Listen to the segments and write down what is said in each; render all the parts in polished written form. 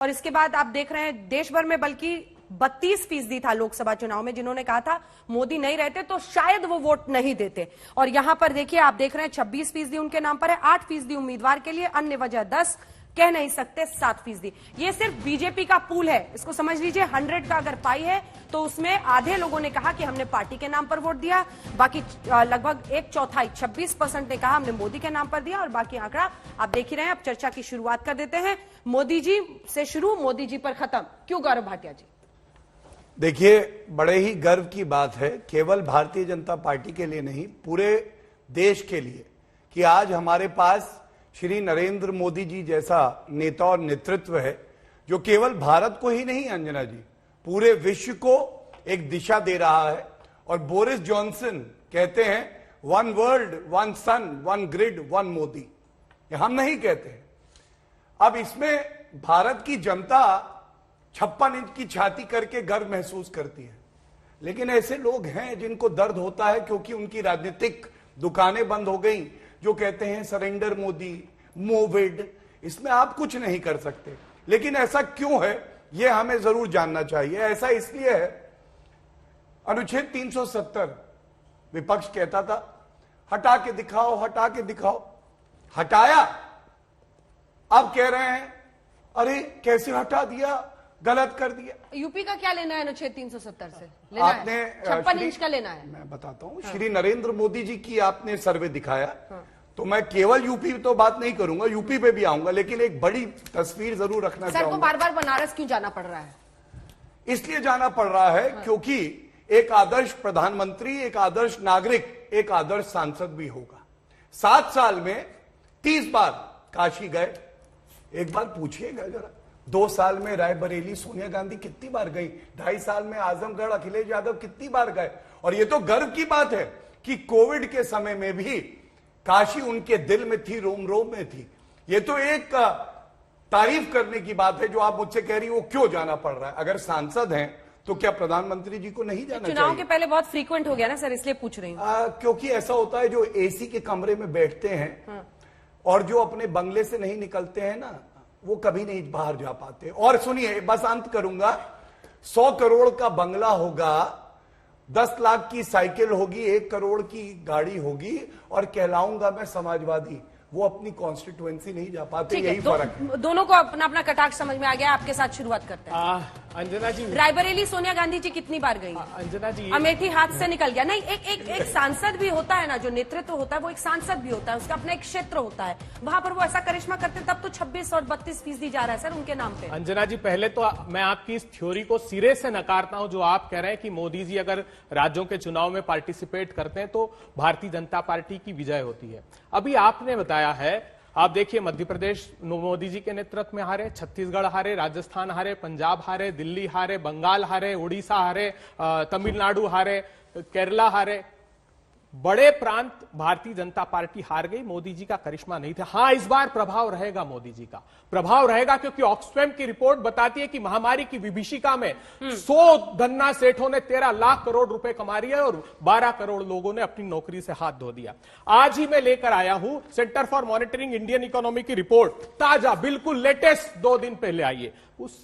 और इसके बाद आप देख रहे हैं देश भर में बल्कि 32% था लोकसभा चुनाव में जिन्होंने कहा था मोदी नहीं रहते तो शायद वो वोट नहीं देते। और यहां पर देखिए आप देख रहे हैं 26% उनके नाम पर है, 8% उम्मीदवार के लिए, अन्य वजह 10, कह नहीं सकते 7%। ये सिर्फ बीजेपी का पूल है, इसको समझ लीजिए। 100 का अगर पाई है तो उसमें आधे लोगों ने कहा कि हमने पार्टी के नाम पर वोट दिया, बाकी लगभग एक चौथाई 26% ने कहा हमने मोदी के नाम पर दिया, और बाकी आंकड़ा आप देख ही रहे हैं। अब चर्चा की शुरुआत कर देते हैं, मोदी जी से शुरू, मोदी जी पर खत्म। क्यों गौरव भाटिया जी? देखिए, बड़े ही गर्व की बात है, केवल भारतीय जनता पार्टी के लिए नहीं, पूरे देश के लिए, कि आज हमारे पास श्री नरेंद्र मोदी जी जैसा नेता और नेतृत्व है जो केवल भारत को ही नहीं, अंजना जी, पूरे विश्व को एक दिशा दे रहा है। और बोरिस जॉनसन कहते हैं 1 वर्ल्ड 1 सन 1 ग्रिड 1 मोदी, ये हम नहीं कहते। अब इसमें भारत की जनता 56 इंच की छाती करके गर्व महसूस करती है, लेकिन ऐसे लोग हैं जिनको दर्द होता है क्योंकि उनकी राजनीतिक दुकानें बंद हो गई, जो कहते हैं सरेंडर मोदी, मोविड, इसमें आप कुछ नहीं कर सकते। लेकिन ऐसा क्यों है ये हमें जरूर जानना चाहिए। ऐसा इसलिए है, अनुच्छेद 370 विपक्ष कहता था हटा के दिखाओ, हटा के दिखाओ, हटाया। अब कह रहे हैं अरे कैसे हटा दिया, गलत कर दिया। यूपी का क्या लेना है अनुच्छेद 370 से? लेना आपने है 56 इंच का लेना है। मैं बताता हूं, श्री नरेंद्र मोदी जी की आपने सर्वे दिखाया, तो मैं केवल यूपी तो बात नहीं करूंगा, यूपी पे भी आऊंगा, लेकिन एक बड़ी तस्वीर जरूर रखना चाहूंगा। सर को बार बार बनारस क्यों जाना पड़ रहा है? इसलिए जाना पड़ रहा है क्योंकि एक आदर्श प्रधानमंत्री, एक आदर्श नागरिक, एक आदर्श सांसद भी होगा। 7 साल में 30 बार काशी गए, एक बार पूछिएगा जरा, 2 साल में रायबरेली सोनिया गांधी कितनी बार गई, 2.5 साल में आजमगढ़ अखिलेश यादव कितनी बार गए। और ये तो गर्व की बात है कि कोविड के समय में भी काशी उनके दिल में थी, रोम रोम में थी। ये तो एक तारीफ करने की बात है। जो आप मुझसे कह रही हो क्यों जाना पड़ रहा है, अगर सांसद हैं तो क्या प्रधानमंत्री जी को नहीं जाना चाहिए? चुनाव के पहले बहुत फ्रीक्वेंट हो गया ना सर, इसलिए पूछ रही हूं। क्योंकि ऐसा होता है, जो एसी के कमरे में बैठते हैं और जो अपने बंगले से नहीं निकलते हैं ना, वो कभी नहीं बाहर जा पाते। और सुनिए, बस अंत करूंगा, 100 करोड़ का बंगला होगा, 10 लाख की साइकिल होगी, 1 करोड़ की गाड़ी होगी, और कहलाऊंगा मैं समाजवादी, वो अपनी कॉन्स्टिट्यूएंसी नहीं जा पाते। यही फर्क है। दोनों को अपना अपना कटाक्ष समझ में आ गया। आपके साथ शुरुआत करते हैं। अंजना जी, रायबरेली सोनिया गांधी जी कितनी बार गई? अंजना जी, अमेठी हाथ से निकल गया। नहीं, एक सांसद भी होता है ना, जो नेतृत्व होता है वो एक सांसद भी होता है, उसका अपना एक क्षेत्र होता है, वहां पर वो ऐसा करिश्मा करते, तब तो 26 और 32% जा रहा है सर उनके नाम पे। अंजना जी, पहले तो मैं आपकी इस थ्योरी को सिरे से नकारता हूं, जो आप कह रहे हैं कि मोदी जी अगर राज्यों के चुनाव में पार्टिसिपेट करते हैं तो भारतीय जनता पार्टी की विजय होती है। अभी आपने बताया है, आप देखिए, मध्य प्रदेश मोदी जी के नेतृत्व में हारे, छत्तीसगढ़ हारे, राजस्थान हारे, पंजाब हारे, दिल्ली हारे, बंगाल हारे, उड़ीसा हारे, तमिलनाडु हारे, केरला हारे, बड़े प्रांत भारतीय जनता पार्टी हार गई। मोदी जी का करिश्मा नहीं था। हां, इस बार प्रभाव रहेगा, मोदी जी का प्रभाव रहेगा, क्योंकि ऑक्सफैम की रिपोर्ट बताती है कि महामारी की विभीषिका में 100 धन्ना सेठों ने 13 लाख करोड़ रुपए कमा लिए और 12 करोड़ लोगों ने अपनी नौकरी से हाथ धो दिया। आज ही मैं लेकर आया हूं centre for monitoring Indian economy की रिपोर्ट, ताजा, बिल्कुल लेटेस्ट, 2 दिन पहले आई है।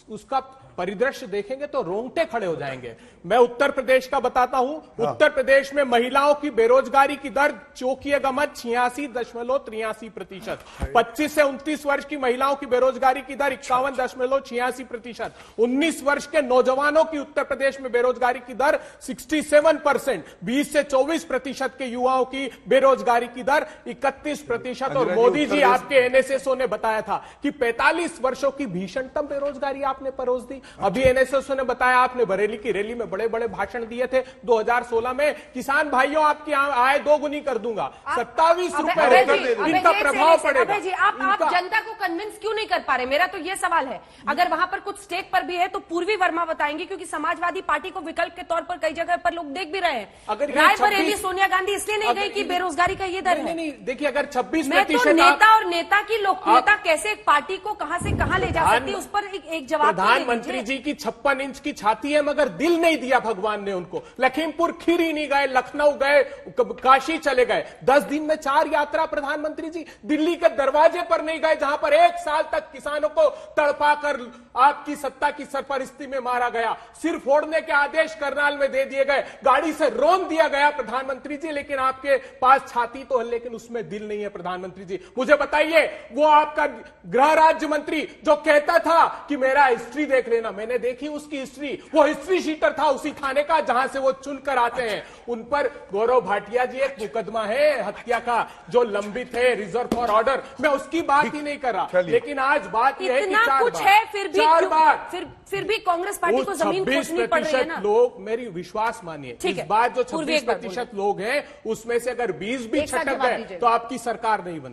उसका परिदृश्य देखेंगे तो रोंगटे खड़े हो जाएंगे। मैं उत्तर प्रदेश का बताता हूं। उत्तर प्रदेश में महिलाओं की बेरोजगारी की दर, चौंकिएगा मत, 86.83%। 25 से 29 वर्ष की महिलाओं की बेरोजगारी की दर 51.86%। 19 वर्ष के नौजवानों की उत्तर प्रदेश में बेरोजगारी की दर 67%। 20 से 24% के युवाओं की बेरोजगारी की दर 31%। और मोदी जी, आपके एनएसएसओ ने बताया था कि 45 वर्षों की भीषणतम बेरोजगारी आपने परोस दी। अभी एनएसएसओ ने बताया, आपने बरेली की रैली में बड़े बड़े भाषण दिए थे 2016 में, किसान भाइयों आपकी आय 2 गुनी कर दूंगा, 27 रुपए इनका प्रभाव पड़ेगा। जी, आप जनता को कन्विंस क्यों नहीं कर पा रहे? मेरा तो ये सवाल है। अगर वहां पर कुछ स्टेक पर भी है तो पूर्वी वर्मा बताएंगे, क्योंकि समाजवादी पार्टी को विकल्प के तौर पर कई जगह पर लोग देख भी रहे हैं। अगर रायबरेली सोनिया गांधी इसलिए नहीं गई कि बेरोजगारी का ये दर है। नहीं, देखिए, अगर 26% तो नेता और नेता की लोकप्रियता कैसे एक पार्टी को कहां से कहां ले जा सकती है, उस पर एक जवाब। प्रधानमंत्री जी की 56 इंच की छाती है, मगर दिल नहीं दिया भगवान ने उनको। लखीमपुर खीरी नहीं गए, लखनऊ गए, काशी चले गए, 10 दिन में 4 यात्रा। प्रधानमंत्री जी दिल्ली के दरवाजे पर नहीं गए, जहां पर 1 साल तक किसानों को तड़पाकर आपकी सत्ता की सरपरस्ती में मारा गया। सिर फोड़ने के आदेश करनाल में दे दिए गए, गाड़ी से रोन दिया गया प्रधानमंत्री जी, लेकिन आपके पास छाती तो है लेकिन उसमें दिल नहीं है। प्रधानमंत्री जी मुझे बताइए, वो आपका गृह राज्य मंत्री जो कहता था कि मेरा हिस्ट्री देख लेना, मैंने देखी उसकी हिस्ट्री, वो हिस्ट्री शीटर था उसी थाने का जहां से वो चुनकर आते हैं। उन पर गौरव भाटिया जी एक मुकदमा है हत्या का जो लंबित है, रिजर्व फॉर ऑर्डर, मैं उसकी बात ही नहीं कर रहा। लेकिन आज बात यह है कि इतना कुछ है फिर भी कांग्रेस पार्टी को जमीन खोदनी पड़ रही है ना। लोग मेरी विश्वास मानिए, इस बात जो 26% लोग हैं उसमें से अगर 20 भी छटक गए तो आपकी सरकार नहीं बने।